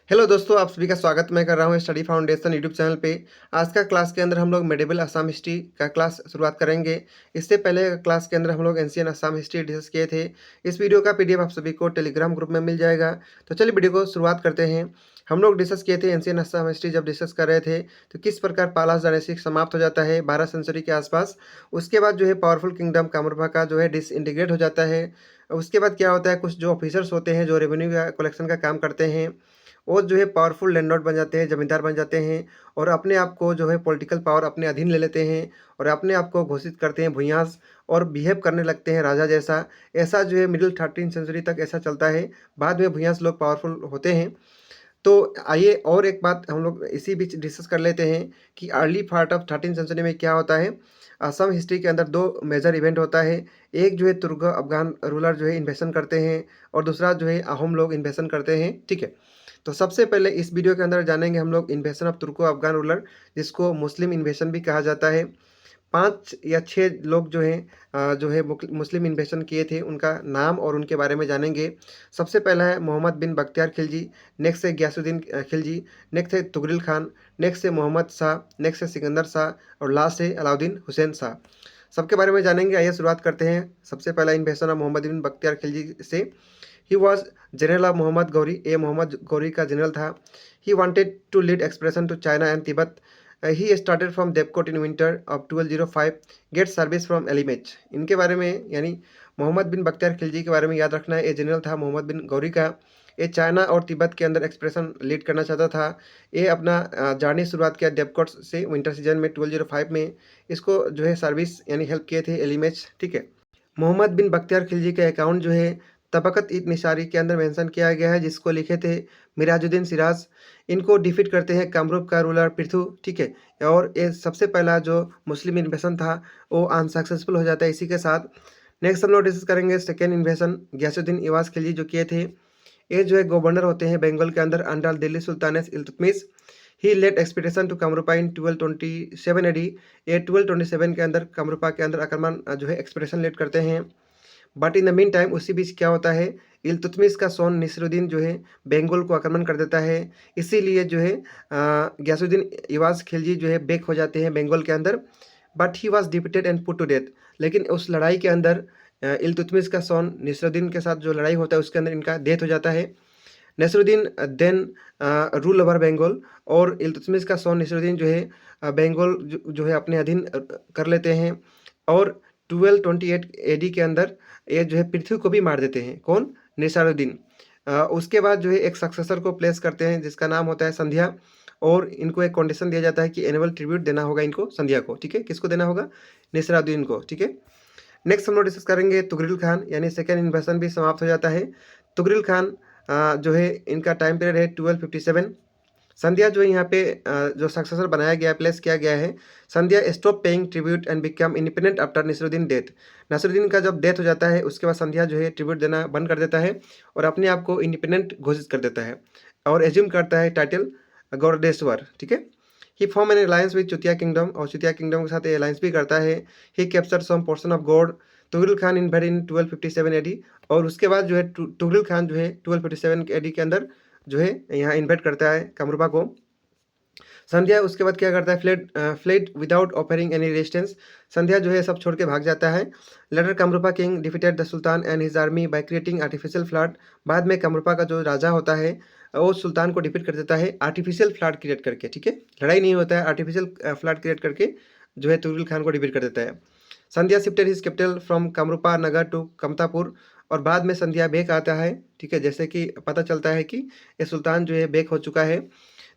Hello दोस्तों, आप सभी का स्वागत मैं कर रहा हूँ स्टडी फाउंडेशन यूट्यूब चैनल पे। आज का क्लास के अंदर हम लोग मेडिवल असम हिस्ट्री का क्लास शुरुआत करेंगे। इससे पहले क्लास के अंदर हम लोग एंशियंट असम हिस्ट्री डिस्कस किए थे। इस वीडियो का पीडीएफ आप सभी को टेलीग्राम ग्रुप में मिल जाएगा। तो चलिए वीडियो को शुरुआत करते हैं। हम लोग डिस्कस किए थे एंशियंट असम हिस्ट्री। जब डिस्कस कर रहे थे तो किस प्रकार पालास डायनेस्टी समाप्त हो जाता है 12 सेंचुरी के आसपास। उसके बाद जो है पावरफुल किंगडम कामरूपा का जो है डिसइंटीग्रेट हो जाता है। उसके बाद क्या होता है, कुछ जो ऑफिसर्स होते हैं जो रेवेन्यू का कलेक्शन का काम करते हैं, वो जो है पावरफुल लैंडलॉर्ड बन जाते हैं, ज़मींदार बन जाते हैं और अपने आप को जो है पॉलिटिकल पावर अपने अधीन ले लेते हैं और अपने आप को घोषित करते हैं भूयास और बिहेव करने लगते हैं राजा जैसा। ऐसा जो है मिडिल 13 सेंचुरी तक ऐसा चलता है। बाद में भूयास लोग पावरफुल होते हैं। तो आइए और एक बात हम लोग इसी बीच डिस्कस कर लेते हैं कि अर्ली पार्ट ऑफ 13 सेंचुरी में क्या होता है। असम हिस्ट्री के अंदर दो मेजर इवेंट होता है। एक जो है तुर्क अफगान रूलर जो है इन्वेशन करते हैं और दूसरा जो है अहोम लोग इन्वेशन करते हैं। ठीक है, तो सबसे पहले इस वीडियो के अंदर जानेंगे हम लोग इन्वेशन ऑफ तुर्को अफगान रूलर, जिसको मुस्लिम इन्वेशन भी कहा जाता है। 5 या 6 लोग जो हैं जो है मुस्लिम इन्वेशन किए थे, उनका नाम और उनके बारे में जानेंगे। सबसे पहला है मोहम्मद बिन बख्तियार खिलजी, नेक्स्ट है गयासुद्दीन खिलजी, नेक्स्ट है तुगरिल खान, नेक्स्ट है मोहम्मद शाह, नेक्स्ट है सिकंदर शाह और लास्ट है अलाउद्दीन हुसैन शाह। सबके बारे में जानेंगे। आइए शुरुआत करते हैं। सबसे पहला इन्वेशन ऑफ मोहम्मद बिन बख्तियार खिलजी से। He was general of Mohammad Ghori. ए मोहम्मद गौरी का जनरल था। He wanted to lead expression to China and Tibet. He started from Devkot in winter of 1205, get service from एलिमेच। इनके बारे में यानी मोहम्मद बिन बख्तियार खिलजी के बारे में याद रखना है। ये जनरल था मोहम्मद बिन गौरी का। ये चाइना और तिब्बत के अंदर एक्सप्रेशन लीड करना चाहता था। ये अपना जर्नी शुरुआत किया देवकोट से विंटर सीजन में 1205 में। इसको जो है सर्विस यानी हेल्प किए थे एलिमेच। ठीक है, मोहम्मद बिन बख्तियार खिलजी का अकाउंट जो है तबकत इ निसारी के अंदर मेंशन किया गया है, जिसको लिखे थे मिराजुद्दीन सिराज। इनको डिफीट करते हैं कामरूप का रूलर पृथु। ठीक है, और ये सबसे पहला जो मुस्लिम इन्वेशन था वो अनसक्सेसफुल हो जाता है इसी के साथ। नेक्स्ट हम लोग डिस्कस करेंगे सेकेंड इन्वेशन गयासुद्दीन इवाज खिलजी जो किए थे। ये जो है गवर्नर होते हैं बंगाल के अंदर under Delhi sultanate Iltutmish. He led expedition to Kamarupa in 1227 AD. ये 1227 के अंदर कामरूपा के अंदर आक्रमण जो है एक्सपीडिशन लेड करते हैं। But in the mean time उसी बीच क्या होता है, इल्तुतमिश का सोन नसीरुद्दीन जो है बंगाल को आक्रमण कर देता है। इसीलिए जो है गयासुद्दीन इवाज खिलजी जो है बैक हो जाते हैं बंगाल के अंदर। But he was defeated and put to death. लेकिन उस लड़ाई के अंदर इल्तुतमिश का सोन नसीरुद्दीन के साथ जो लड़ाई होता है उसके अंदर इनका डेथ हो जाता है। Nasiruddin then rule over Bengal और इल्तुतमिश का सोन नसीरुद्दीन जो है बंगाल जो है अपने अधीन कर लेते हैं और 1228 एडी के अंदर ये जो है पृथ्वी को भी मार देते हैं। कौन? निसारुद्दीन। उसके बाद जो है एक सक्सेसर को प्लेस करते हैं जिसका नाम होता है संध्या, और इनको एक कंडीशन दिया जाता है कि एनुअल ट्रिब्यूट देना होगा इनको संध्या को। ठीक है, किसको देना होगा? निसारुद्दीन को। ठीक है, नेक्स्ट हम लोग डिस्कस करेंगे तुगरिल खान, यानी सेकेंड इन्वेशन भी समाप्त हो जाता है। तुगरिल खान जो है इनका टाइम पीरियड है 1257। संध्या जो है यहाँ पे जो सक्सेसर बनाया गया है, प्लेस किया गया है। Sandhya stop paying tribute and become independent after Nasiruddin death. Nasiruddin का जब डेथ हो जाता है उसके बाद संध्या जो है ट्रिब्यूट देना बंद कर देता है और अपने आप को इंडिपेंडेंट घोषित कर देता है और एज्यूम करता है टाइटल गौरदेश्वर। ठीक है, he form an alliance with Chutiya kingdom, और चुतिया किंगडम के साथ अलायंस भी करता है। He capture some portion of Gaur. Tughril Khan invade in 1257 AD, और उसके बाद जो है तुगरिल खान जो है 1257 एडी के अंदर जो है यहाँ इन्वेट करता है कामरूपा को। संध्या उसके बाद क्या करता है, fled without offering any resistance. Sandhya जो है सब छोड़ के भाग जाता है। Later Kamarupa king defeated the sultan and his army by creating artificial flood. बाद में कामरूपा का जो राजा होता है वो सुल्तान को डिफीट कर देता है आर्टिफिशियल फ्लड क्रिएट करके। ठीक है, लड़ाई नहीं होता है, आर्टिफिशियल फ्लड क्रिएट करके जो है तुगरिल खान को डिफीट कर देता है। Sandhya shifted his capital from Kamarupa Nagar to Kamatapur, और बाद में संध्या बेक आता है। ठीक है, जैसे कि पता चलता है कि ये सुल्तान जो है बेक हो चुका है,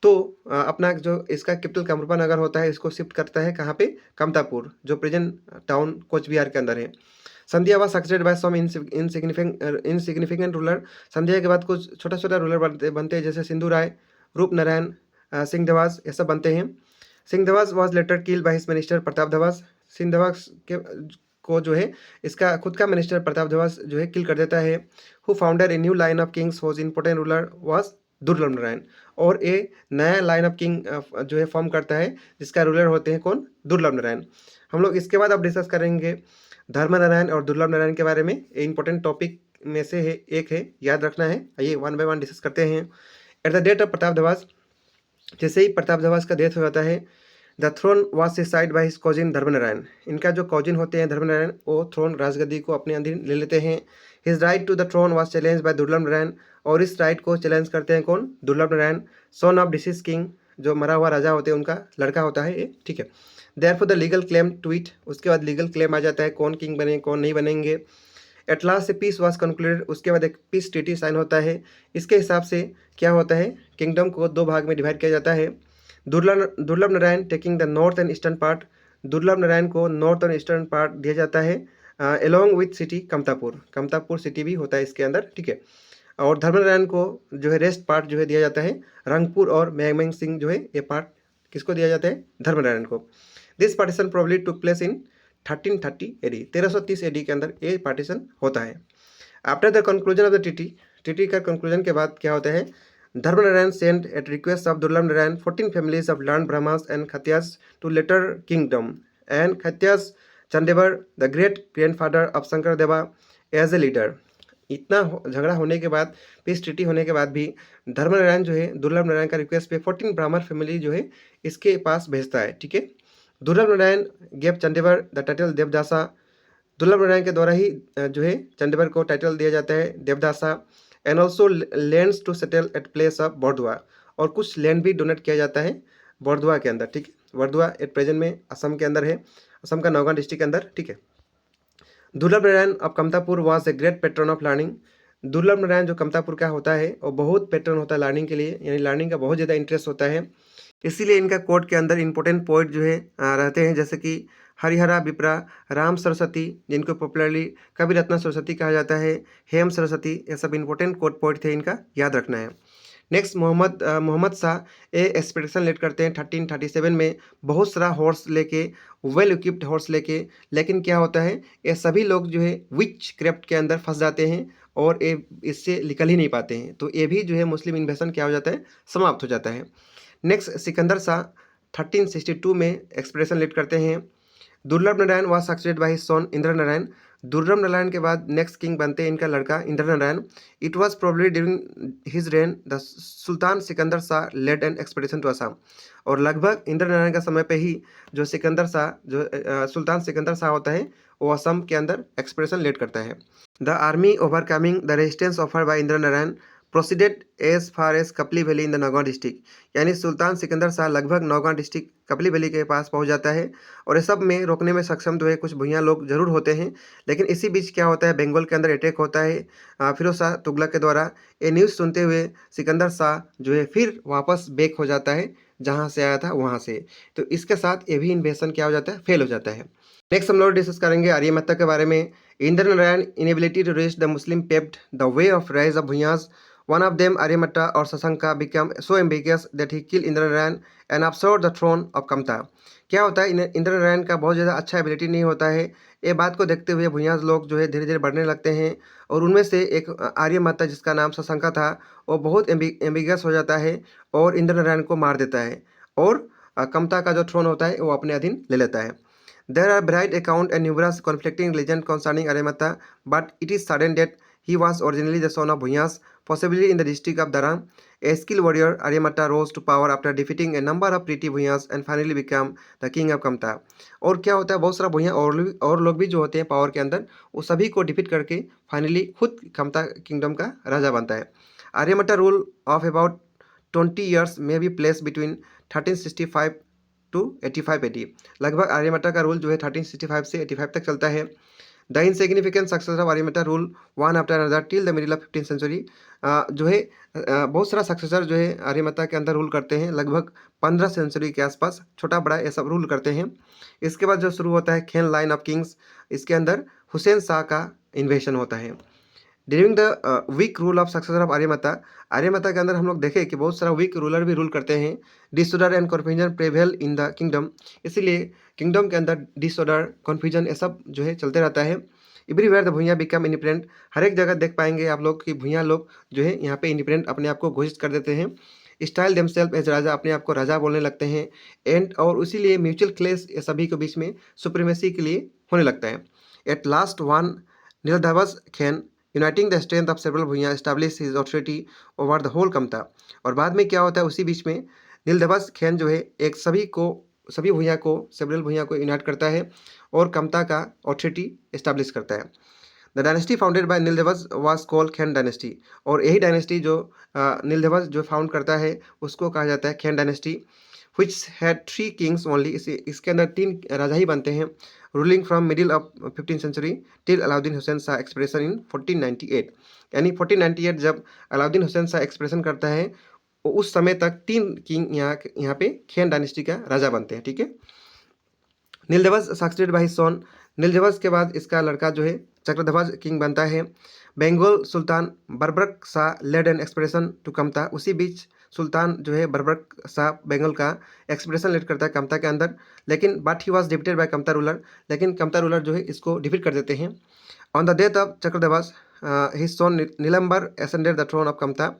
तो अपना जो इसका कैपिटल कामरूपा नगर होता है इसको शिफ्ट करता है कहाँ पे? कमतापुर, जो प्रेजेंट टाउन कोच बिहार के अंदर है। Sandhya was succeeded by some insignificant ruler. Sandhya के बाद कुछ छोटा छोटा रूलर बनते हैं, जैसे सिंधु राय, रूप नारायण, सिंह धवास, ये सब बनते हैं। Singh Dhavas was later killed by his minister Pratap Dhavas. Singh Dhavas के को जो है इसका खुद का मिनिस्टर प्रताप धवास जो है किल कर देता है। Who founder a new line of Kings was important ruler was दुर्लभ नारायण, और ये नया लाइन ऑफ किंग जो है फॉर्म करता है जिसका रूलर होते हैं कौन? दुर्लभ नारायण। हम लोग इसके बाद अब डिस्कस करेंगे धर्म नारायण और दुर्लभ नारायण के बारे में। ये इंपॉर्टेंट टॉपिक में से है, एक है, याद रखना है। आइए वन बाय वन डिस्कस करते हैं। At the death of Pratap Dhavas, जैसे ही प्रताप धवास का डेथ हो जाता है, the throne was seized by his cousin Dharmanarayan. इनका जो कॉजिन होते हैं धर्मनारायण, वो थ्रोन राजगद्दी को अपने अधीन ले लेते हैं। His right to the throne was challenge by Durlabh Narayan, और इस राइट को चैलेंज करते हैं कौन? दुर्लभ Narayan, son of disease king, जो मरा हुआ राजा होते हैं उनका लड़का होता है ये, ठीक है। Therefore the legal claim to it, उसके बाद लीगल क्लेम आ जाता है कौन किंग बने कौन नहीं बनेंगे। एट लास्ट से पीस वॉज कंक्लूडेड, उसके बाद एक पीस ट्रीटी साइन होता है। इसके हिसाब से क्या होता है, किंगडम को 2 भाग में डिवाइड किया जाता है। Durlabh Narayan taking the north and eastern part, दुर्लभ नारायण को नॉर्थ और ईस्टर्न पार्ट दिया जाता है along with city Kamtapur, Kamtapur city भी होता है इसके अंदर, ठीक है। और धर्मनारायण को जो है रेस्ट पार्ट जो है दिया जाता है रंगपुर और मैमंग सिंह, जो है ये पार्ट किसको दिया जाता है? धर्मनारायण को। This partition probably took place in 1330 AD, 1330 AD के अंदर ये पार्टीशन होता है। After the conclusion of the treaty का कंक्लूजन के बाद क्या होता है, Dharmanarayan sent at request of Durlabh Narayan 14 families of learn brahmans and Khatyas to later kingdom, and Khatyas Chandivar the great grandfather of Shankar Deva as a leader. इतना झगड़ा होने के बाद, पीस ट्रीटी होने के बाद भी धर्मनारायण जो है दुर्लभ नारायण का रिक्वेस्ट पे 14 ब्राह्मण फैमिली जो है इसके पास भेजता है, ठीक है। Durlabh Narayan gave चंदेवर the title देवदासा, दुर्लभ नारायण के द्वारा ही जो है चंदेवर को टाइटल दिया जाता है Devadasa. And also lands to settle at place of Bardowa, और कुछ लैंड भी डोनेट किया जाता है बड़दुआ के अंदर, ठीक है। बड़दुआ एट प्रेजेंट में असम के अंदर है, असम का नौगांव डिस्ट्रिक्ट के अंदर, ठीक है। Durlabh Narayan of Kamatapur was a great patron of learning, Durlabh Narayan जो कमतापुर का होता है वो बहुत पेट्रन होता है लर्निंग के लिए, यानी लर्निंग का बहुत ज़्यादा इंटरेस्ट होता है। इसीलिए इनका कोर्ट के अंदर इंपॉर्टेंट पोइट जो है रहते हैं, जैसे कि हरिहरा विप्रा, राम सरस्वती, जिनको पॉपुलरली कवि रत्न सरस्वती कहा जाता है, हेम सरस्वती, ये सब इंपॉर्टेंट कोर्ट पोइट थे, इनका याद रखना है। नेक्स्ट मोहम्मद शाह ए एक्सपेडिशन लीड करते हैं 1337 में, बहुत सारा हॉर्स लेके, वेल इक्विप्ड हॉर्स लेके। लेकिन क्या होता है, ये सभी लोग जो है विच क्राफ्ट के अंदर फंस जाते हैं और ये इससे निकल ही नहीं पाते हैं, तो ये भी जो है मुस्लिम इन्वेशन क्या हो जाता है, समाप्त हो जाता है। नेक्स्ट सिकंदर शाह 1362 में एक्सपेडिशन लीड करते हैं। दुर्लभ Narayan was succeeded by his son Indra Narayan, दुर्लभ नारायण के बाद नेक्स्ट किंग बनते हैं इनका लड़का Indra Narayan. It was probably during his reign the sultan Sikandar Shah led an expedition to Assam, और लगभग इंद्र नारायण का समय पे ही जो सिकंदर शाह जो सुल्तान सिकंदर शाह होता है वो असम के अंदर एक्सपेडिशन लीड करता है। The army overcoming the resistance offered by Indra Narayan proceeded as far as Kapili valley in the Nagaon district, यानी सुल्तान सिकंदर शाह लगभग नौगांव डिस्ट्रिक्ट कपली वैली के पास पहुंच जाता है, और ये सब में रोकने में सक्षम जो है कुछ भुइयाँ लोग जरूर होते हैं। लेकिन इसी बीच क्या होता है, बंगाल के अंदर अटैक होता है फिरोज शाह तुगलक के द्वारा। ये न्यूज़ सुनते हुए सिकंदर शाह जो है फिर वापस बैक हो जाता है जहाँ से आया था वहाँ से, तो इसके साथ ये भी इन्वेशन क्या हो जाता है, फेल हो जाता है। नेक्स्ट हम लोग डिस्कस करेंगे आर्यमत्ता के बारे में। Indra Narayan inability to reach the Muslim paved the way of rise of Bhuyas, one of them Aryamata or Sasanka became so ambitious that he killed Indra Narayan and usurped the throne of Kamta। क्या होता है, इंद्र नारायण का बहुत ज़्यादा अच्छा ability नहीं होता है, ये बात को देखते हुए भुयास लोग जो है धीरे धीरे बढ़ने लगते हैं, और उनमें से एक आर्यमाता जिसका नाम सशंका था वो बहुत एम्बिगियस हो जाता है और इंद्र नारायण को मार देता है, और कमता का जो थ्रोन होता है वो अपने अधीन ले लेता है। There are varied account and numerous conflicting legends concerning Aryamata, but it is certain that he was originally the son of Bhunyas, possibly in the district of Daram. A skilled warrior, Aryamata rose to power after defeating a number of pretty Bhunyas and finally became the king of Kamta। और क्या होता है, बहुत सारा भुइयाँ और लोग भी जो होते हैं पावर के अंदर, वो सभी को डिफीट करके फाइनली खुद कमता किंगडम का राजा बनता है। Aryamatta rule of about 20 years may be place between 1365 to 85 AD, लगभग आर्यमता का रूल जो है 1365 से 85 तक चलता है। The insignificant successor of Aryamatta rule one after another till the middle of 15th century, जो है बहुत सारा सक्सेसर जो है आर्यमता के अंदर रूल करते हैं, लगभग 15 सेंचुरी के आसपास छोटा बड़ा ये सब रूल करते हैं। इसके बाद जो शुरू होता है खेन लाइन ऑफ किंग्स, इसके अंदर हुसैन शाह का इन्वेशन होता है। During the weak rule of successor of Aryamatta के अंदर हम लोग देखें कि बहुत सारा वीक रूलर भी रूल करते हैं। Disorder and confusion prevail in the kingdom, इसीलिए किंगडम के अंदर डिसऑर्डर कन्फ्यूजन ये सब जो है चलते रहता है। एवरीवेयर द भुइयाँ बिकम इंडिपेंडेंट, हर एक जगह देख पाएंगे आप लोग कि भुइयाँ लोग जो है यहाँ पे इंडिपेंडेंट अपने आप को घोषित कर देते हैं। स्टाइल देमसेल्फ एज राजा, अपने आप को राजा बोलने लगते हैं। एंड और इसीलिए म्यूचुअल क्लेश ये सभी के बीच में सुप्रीमेसी के लिए होने लगता है। At last one Niladhwaj Khen uniting the strength of several Bhuiyan establish his authority over the whole Kamata. और बाद में क्या होता है, उसी बीच में नीलदेवस खैन जो है एक सभी भुइयां को सेवरल भुइयां को यूनाइट करता है और कमता का ऑथोरिटी एस्टैब्लिश करता है। The dynasty founded by Niladhwaj was called Khen dynasty. और यही डायनेस्टी जो नीलदेवस जो फाउंड करता है उसको कहा जाता है Khen dynasty, which had three kings only. इसके अंदर 3 राजा ही बनते हैं, ruling from middle of 15th century till Alauddin Hussain Shah expression in 1498। यानी 1498 जब अलाउद्दीन हुसैन शाह एक्सप्रेशन करता है, उस समय तक 3 किंग यहाँ पे खैन डायनेस्टी का राजा बनते हैं, ठीक है। नीलदेवस सक्सेडेड बाय हिज सन। नीलदेवस के बाद इसका लड़का जो है चक्रध्वज किंग बनता है। Bengal sultan Barbak Shah led an expression to Kamata. उसी बीच सुल्तान जो है बरबरक शाह बेंगोल का एक्सप्रेशन लेड करता है कमता के अंदर, लेकिन but he was defeated by Kamata ruler. लेकिन कमता रूलर जो है इसको डिफीट कर देते हैं। On the death of Chakradhwaj his son Nilambar ascended the throne of Kamata.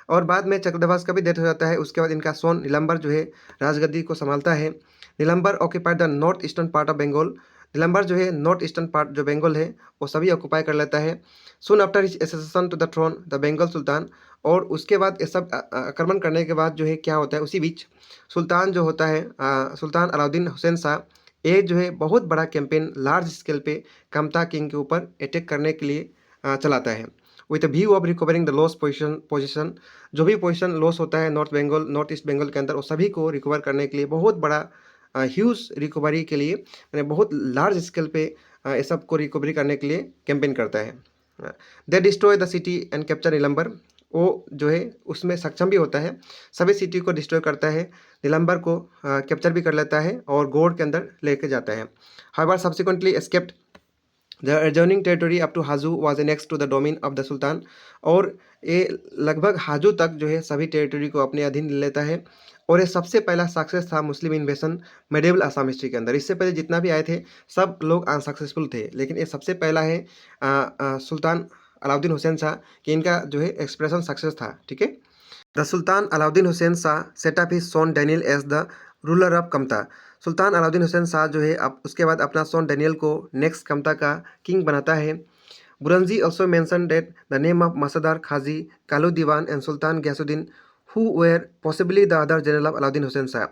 और बाद में चक्रध्वज का भी डेथ हो जाता है, उसके बाद इनका सोन नीलम्बर जो है राजगद्दी को संभालता है। Nilambar occupied the north eastern part of Bengal. Nilambar जो है नॉर्थ ईस्टर्न पार्ट जो बंगाल है वो सभी ऑक्यूपाई कर लेता है। Soon after his accession to the throne the Bengal sultan. और उसके बाद ये सब आक्रमण करने के बाद जो है क्या होता है, उसी बीच सुल्तान जो होता है सुल्तान अलाउद्दीन हुसैन शाह, ये जो है बहुत बड़ा कैंपेन लार्ज स्केल पे कमता किंग के ऊपर अटैक करने के लिए चलाता है, with view of recovering the loss position. जो भी पोजिशन लॉस होता है नॉर्थ ईस्ट बंगाल के अंदर, वो सभी को रिकवर करने के लिए बहुत बड़ा ह्यूज रिकवरी के लिए मैंने बहुत लार्ज स्केल पे ये सब को रिकवरी करने के लिए कैंपेन करता है। They destroy the city and capture Nilambar. वो जो है उसमें सक्षम भी होता है, सभी सिटी को डिस्ट्रॉय करता है, नीलम्बर को कैप्चर भी कर लेता है और गोड़ के अंदर लेके जाता है। However subsequently escaped the adjoining territory up to Hajo was next to the domain of the sultan. और ये लगभग हाजू तक जो है सभी टेरिटरी को अपने अधीन ले लेता है। और ये सबसे पहला सक्सेस था मुस्लिम इन्वेशन मेडिवल आसाम हिस्ट्री के अंदर। इससे पहले जितना भी आए थे सब लोग अनसक्सेसफुल थे, लेकिन ये सबसे पहला है सुल्तान अलाउद्दीन हुसैन शाह कि इनका जो है एक्सप्रेशन सक्सेस था, ठीक है। The sultan Alauddin Hussain Shah set up his son Daniel as the ruler of Kamata. Sultan Alauddin Hussain Shah जो है अब उसके बाद अपना सन डैनियल को नेक्स्ट कमता का किंग बनाता है। Buranji also mention that the name of Masdar Khaji Kalu Diwan and sultan Ghiyasuddin who were possibly the other general of Alauddin Hussain Shah.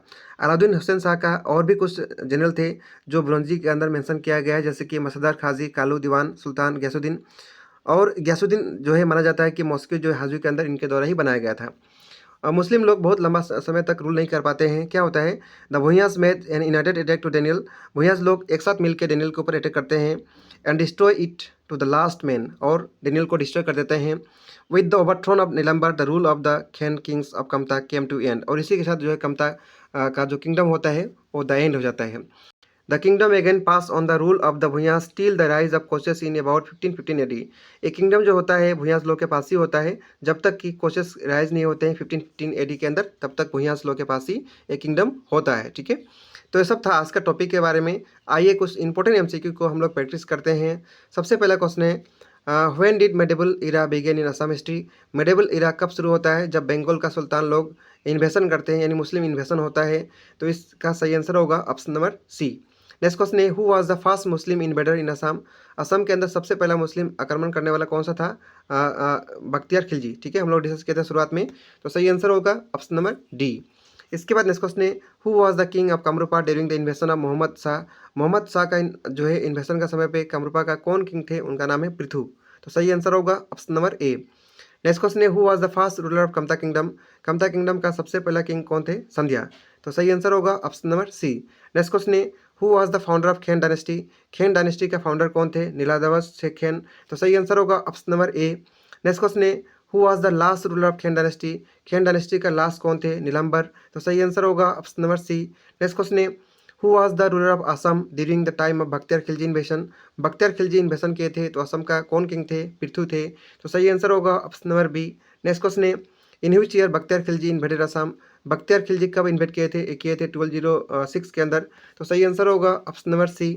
Alauddin Hussain Shah का और भी कुछ जनरल थे जो बुरंजी के अंदर मेंशन किया गया है, जैसे कि मसदार खाजी, कालू दीवान, सुल्तान गयासुद्दीन। और गयासुद्दीन जो है माना जाता है कि मॉस्को जो है हाजू के अंदर इनके द्वारा ही बनाया गया था। मुस्लिम लोग बहुत लंबा समय तक रूल नहीं कर पाते हैं। क्या होता है, the Bhuiyas made an united attack to Daniel. Bhuiyas लोग एक साथ मिलकर डेनियल के ऊपर अटैक करते हैं and destroy it to the last man. और डेनियल को डिस्ट्रॉय कर देते हैं। With the overthrow of Nilambar the rule of the Khen kings of Kamata came to end. और इसी के साथ जो है कमता का जो किंगडम होता है वो द एंड हो जाता है। The kingdom again pass on the rule of the Bhuyas till the rise of Koches in about 1515 AD। ये किंगडम जो होता है भुयास लोग के पास ही होता है, जब तक कि कोचेस राइज नहीं होते हैं 1515 AD के अंदर, तब तक भुयास लोग के पास ही एक किंगडम होता है, ठीक है। तो ये सब था आज का टॉपिक के बारे में। आइए कुछ इंपॉर्टेंट MCQ को हम लोग प्रैक्टिस करते हैं। सबसे पहला क्वेश्चन है, when did medieval era begin in Assam history. Medieval era कब शुरू होता है, जब बंगाल का सुल्तान लोग इन्वेशन करते हैं, यानी मुस्लिम इन्वेशन होता है। तो इसका सही आंसर होगा option number C. Next question है, who was the first Muslim invader in Assam. Assam के अंदर सबसे पहला मुस्लिम आक्रमण करने वाला कौन सा था, बख्तियार खिलजी, ठीक है, हम लोग डिस्कस किए थे शुरुआत में। तो सही आंसर होगा ऑप्शन नंबर डी। इसके बाद नेक्स्ट क्वेश्चन है, who was the king of Kamrupa during the invasion of Mohammad Shah. Mohammad Shah का जो है इन्वेशन का समय पे कामरूपा का कौन किंग थे, उनका नाम है पृथु। तो सही आंसर होगा option number A. Next question है, who was the first ruler of Kamata kingdom. Kamata kingdom का सबसे पहला किंग कौन थे, संध्या। तो सही आंसर होगा option number C. Next question है, who was the founder of Khen dynasty. Khen dynasty का फाउंडर कौन थे, नीलादेवस शेख खैन। तो सही आंसर होगा option number A. Next question है, who was the last ruler of Khen dynasty. Khen dynasty का लास्ट कौन थे, नीलम्बर। तो सही आंसर होगा option number C. Next question है, who was the ruler of Assam during the time of Bakhtiyar Khilji इन्वेशन। Bakhtiyar Khilji इन्वेशन किए थे तो असम का कौन किंग थे, पृथु थे। तो सही आंसर होगा option number B. Next question है, in which year Bakhtiyar Khilji invaded Assam. Bakhtiyar Khilji कब इन्वेट किए थे, 1206 के अंदर। तो सही आंसर होगा ऑप्शन नंबर सी।